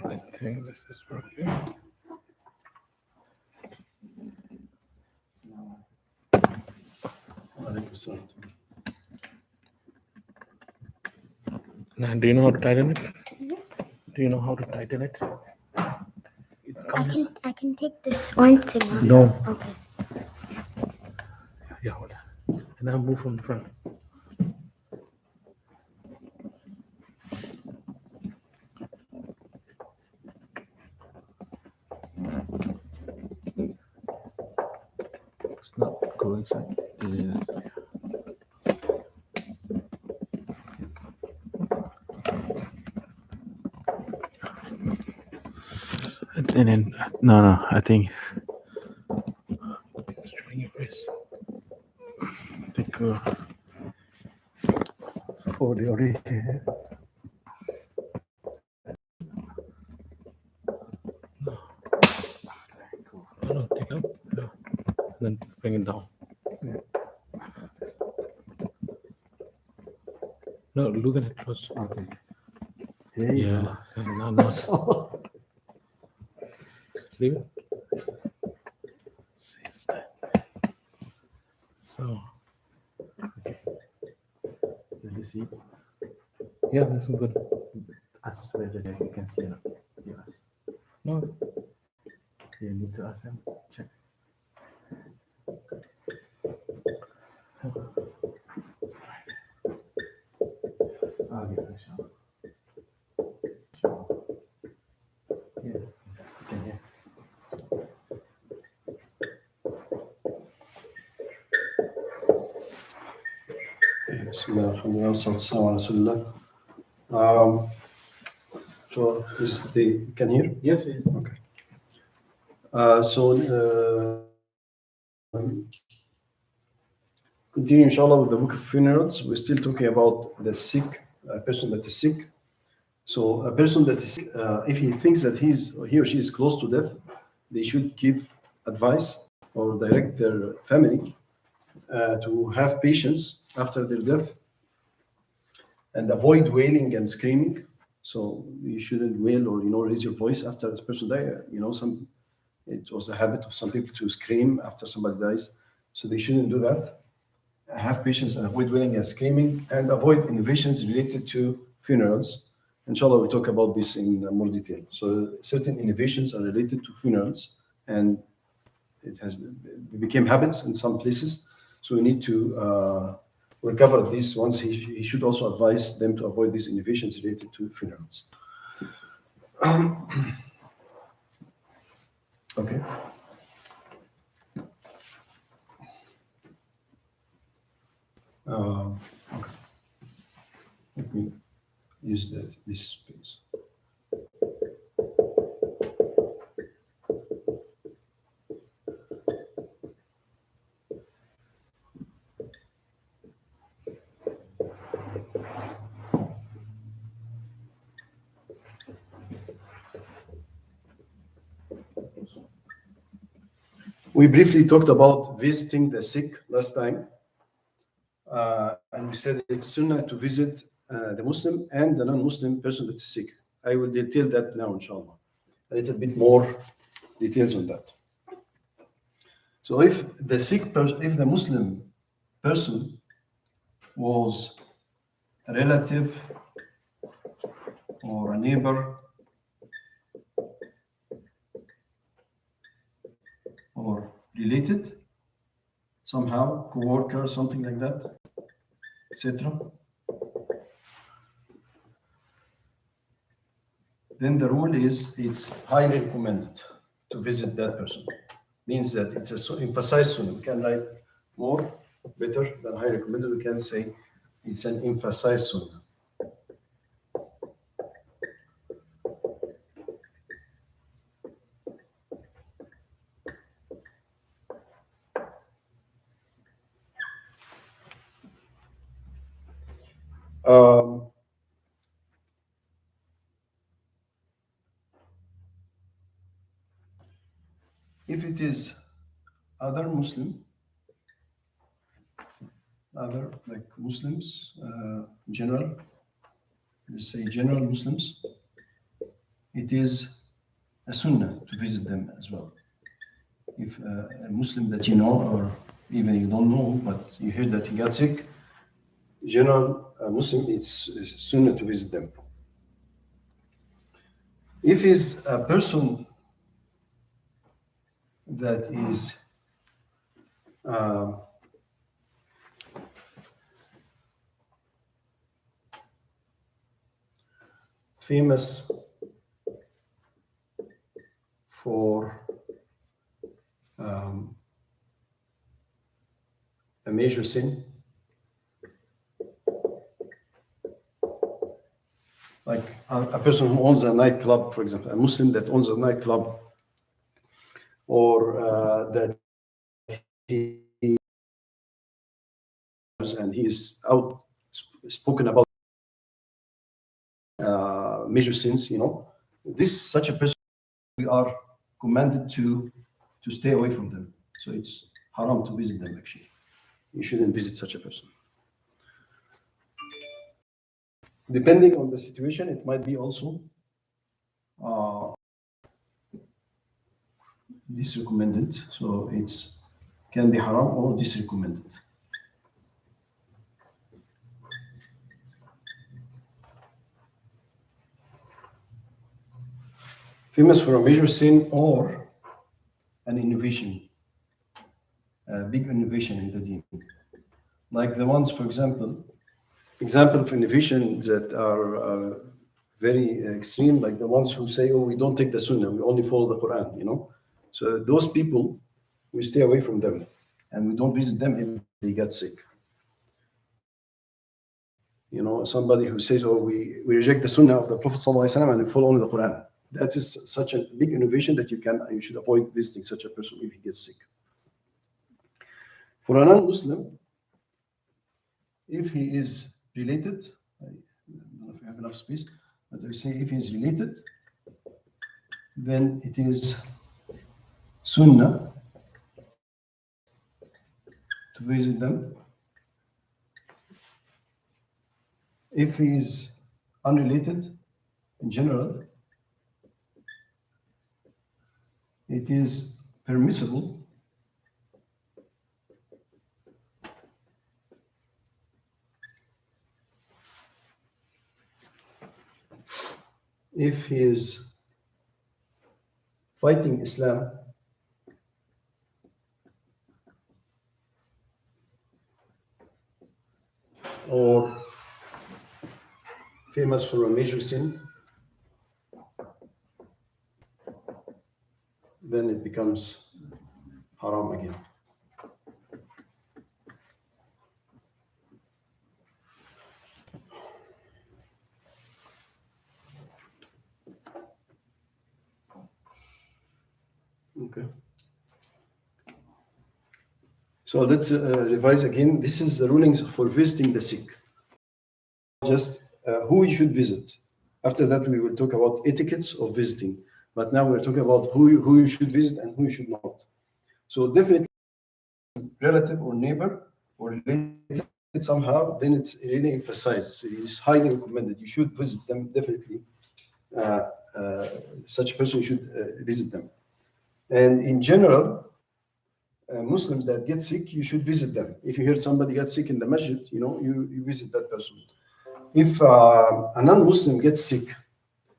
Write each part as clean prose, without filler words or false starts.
I think this is working. Now, do you know how to tighten it? Do you know how to tighten it? It comes. I can take this orange thing off. No. Okay. Yeah, hold on. And now move from the front. It's not going inside. Yes. And then, no, I think. It's showing your face. I think. So the already. No, take it up. Yeah. And then bring it down. Yeah. No, loosen it first. Okay. Yeah. No. Leave it. Saves time. So. Did you see? Yeah, this is good. Ask whether you can see it. Yes. No. You need to ask them. Check. Okay, sure. Yeah. Okay. Bismillah, alhamdulillah, sallallahu alaihi wasallam. So is they can hear? Yes, yes. Okay. Continue inshallah with the book of funerals. We're still talking about the sick, a person that is sick. So a person that is sick, if he thinks that he or she is close to death, they should give advice or direct their family to have patience after their death and avoid wailing and screaming. So you shouldn't wail or raise your voice after this person dies. It was a habit of some people to scream after somebody dies, so they shouldn't do that. Have patience and avoid wailing and screaming, and avoid innovations related to funerals. Inshallah, we talk about this in more detail. So certain innovations are related to funerals, and it became habits in some places. So we need to recover these ones. He should also advise them to avoid these innovations related to funerals. Okay. Okay. Let me use this space. We briefly talked about visiting the sick last time, and we said it's sunnah to visit the Muslim and the non-Muslim person that is sick. I will detail that now, inshallah. A little bit more details on that. So if the Muslim person was a relative or a neighbor or related, somehow, co-worker, something like that, etc. Then the rule is it's highly recommended to visit that person. Means that it's emphasized sunnah. We can write more, better than highly recommended. We can say it's an emphasized sunnah. If it is other Muslim, other like Muslims, general, let's say general Muslims, it is a sunnah to visit them as well. If a Muslim that you know, or even you don't know, but you hear that he got sick, general Muslim, it's sunnah to visit them. If is a person that is famous for a major sin, like a person who owns a nightclub, for example, a Muslim that owns a nightclub, or that he and he's out spoken about major sins, such a person, we are commanded to stay away from them. So it's haram to visit them, actually. You shouldn't visit such a person. Depending on the situation, it might be also disrecommended. So it's can be haram or disrecommended. Famous for a major sin or an innovation, a big innovation in the deen. Like the ones, for example of innovation that are very extreme, like the ones who say, oh, we don't take the sunnah, we only follow the Quran, So those people, we stay away from them and we don't visit them if they get sick. Somebody who says, oh, we reject the sunnah of the Prophet ﷺ and we follow only the Quran. That is such a big innovation that you should avoid visiting such a person if he gets sick. For a non-Muslim, if he is related, I don't know if we have enough space, but I say if he is related, then it is sunnah to visit them. If he is unrelated, in general, it is permissible if he is fighting Islam or famous for a major sin, then it becomes haram again. Okay. So let's revise again. This is the rulings for visiting the sick. Just who you should visit. After that, we will talk about etiquettes of visiting. But now we're talking about who you should visit and who you should not. So definitely relative or neighbor or related somehow, then it's really emphasized. It is highly recommended. You should visit them, definitely. Such a person should visit them. And in general, Muslims that get sick, you should visit them. If you hear somebody get sick in the masjid, you visit that person. If a non-Muslim gets sick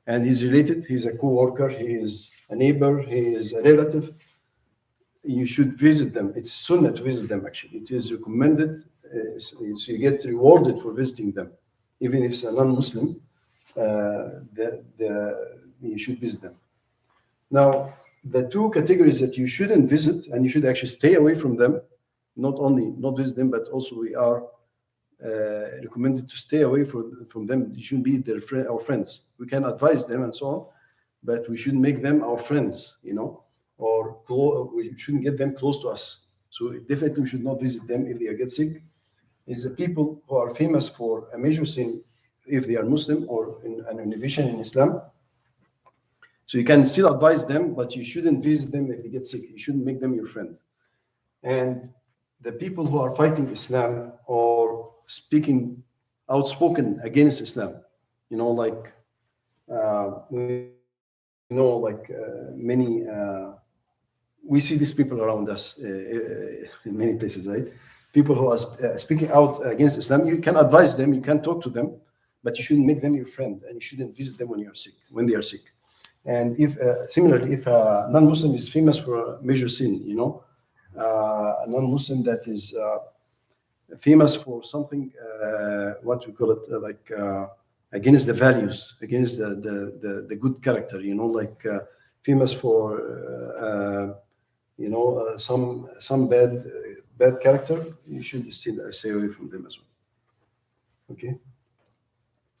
and he's related, he's a co-worker, he is a neighbor, he is a relative, you should visit them. It's sunnah to visit them, actually. It is recommended, so you get rewarded for visiting them. Even if it's a non-Muslim, you should visit them. Now, the two categories that you shouldn't visit and you should actually stay away from them, not only not visit them, but also we are recommended to stay away from them. You shouldn't be our friends. We can advise them and so on, but we shouldn't make them our friends, or we shouldn't get them close to us. So definitely we should not visit them if they get sick. It's the people who are famous for a major sin, if they are Muslim or in an innovation in Islam. So you can still advise them, but you shouldn't visit them if they get sick. You shouldn't make them your friend. And the people who are fighting Islam or speaking outspoken against Islam, like we like many, we see these people around us in many places, right? People who are speaking out against Islam, you can advise them, you can talk to them, but you shouldn't make them your friend, and you shouldn't visit them when they are sick. And if similarly, if a non-Muslim is famous for a major sin, a non-Muslim that is famous for something, what we call it, against the values, against the good character, like famous for some bad character, you should still stay away from them as well. Okay.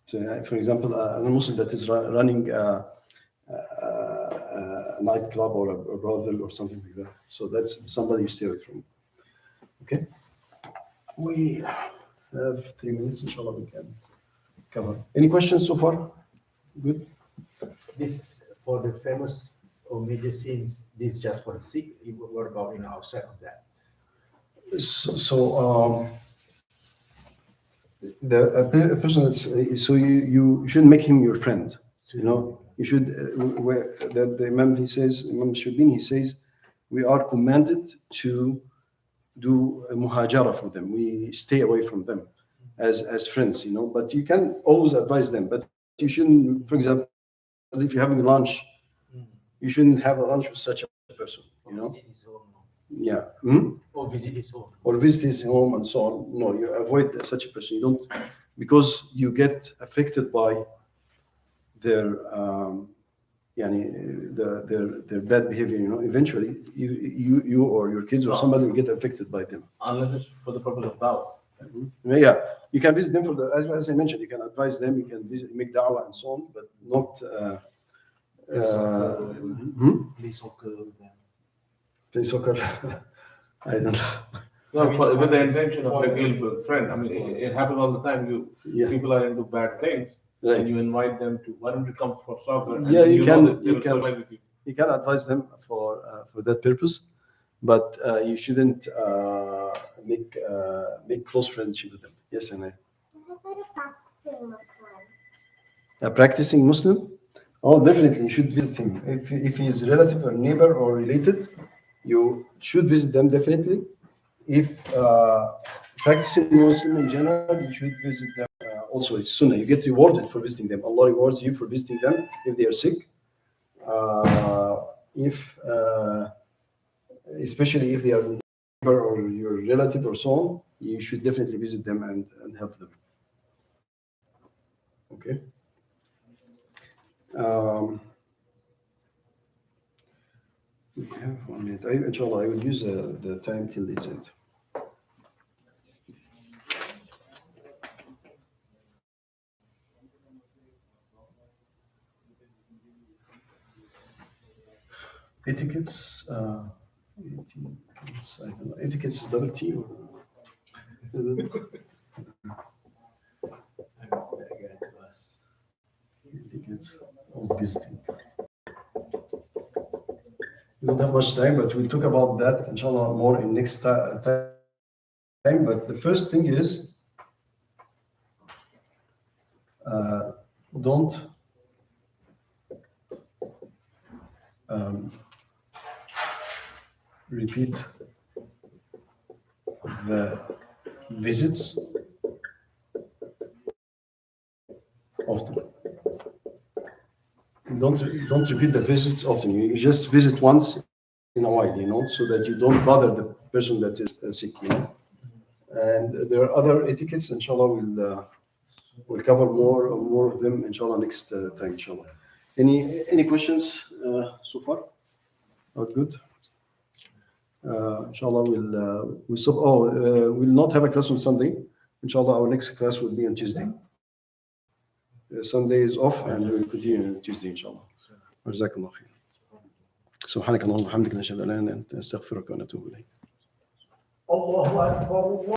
So, for example, a non-Muslim that is running a nightclub or a brothel or something like that. So that's somebody you stay away from. Okay. We have 3 minutes, inshallah, we can cover. Any questions so far? Good. This for the famous or major sins. This is just for the sick. What about outside of that? So a person that's so you shouldn't make him your friend. You should where the Imam Shubin, he says, we are commanded to do a muhajara for them. We stay away from them as friends, but you can always advise them. But you shouldn't, for example, if you're having lunch, you shouldn't have a lunch with such a person, Visit his home. Yeah. Or visit his home. Or visit his home and so on. No, you avoid such a person. You don't, because you get affected by their their bad behavior. Eventually, you or your kids or somebody will get affected by them. Unless it's for the purpose of dawah. Yeah, you can visit them for as I mentioned. You can advise them. You can visit, make da'wah and so on, but not. Play soccer with them. Play soccer. I don't know. No, with the intention of making a friend. I mean, it happens all the time. People are into bad things, Right. and you invite them to. Why don't you come for soccer? And Yeah, then you know can- that they you will can- survive with you. You can advise them for that purpose, but you shouldn't make close friendship with them. Yes, and a practicing Muslim. Oh, definitely, you should visit him. If he is relative or neighbor or related, you should visit them definitely. If practicing Muslim in general, you should visit them. Also, it's sunnah. You get rewarded for visiting them. Allah rewards you for visiting them if they are sick. Especially if they are neighbor or your relative or so on, you should definitely visit them and help them. Okay. We have 1 minute. Inshallah, I will use the time till its end. Etiquettes. Etiquettes. I don't know. Etiquettes is double T. Etiquettes of visiting. We don't have much time, but we'll talk about that, inshallah, more in next time. But the first thing is, don't repeat the visits often. Don't repeat the visits often. You just visit once in a while, so that you don't bother the person that is sick, And there are other etiquettes, inshallah, we'll cover more of them, inshallah, next time, inshallah. Any questions so far? All good? Inshallah, we'll stop. We'll not have a class on Sunday. Inshallah, our next class will be on Tuesday. Sunday is off, and we'll continue on Tuesday, inshallah. جزاك الله خير. سبحانك اللهم وبحمدك نشهد ان لا اله الا انت نستغفرك ونتوب اليك. الله أكبر.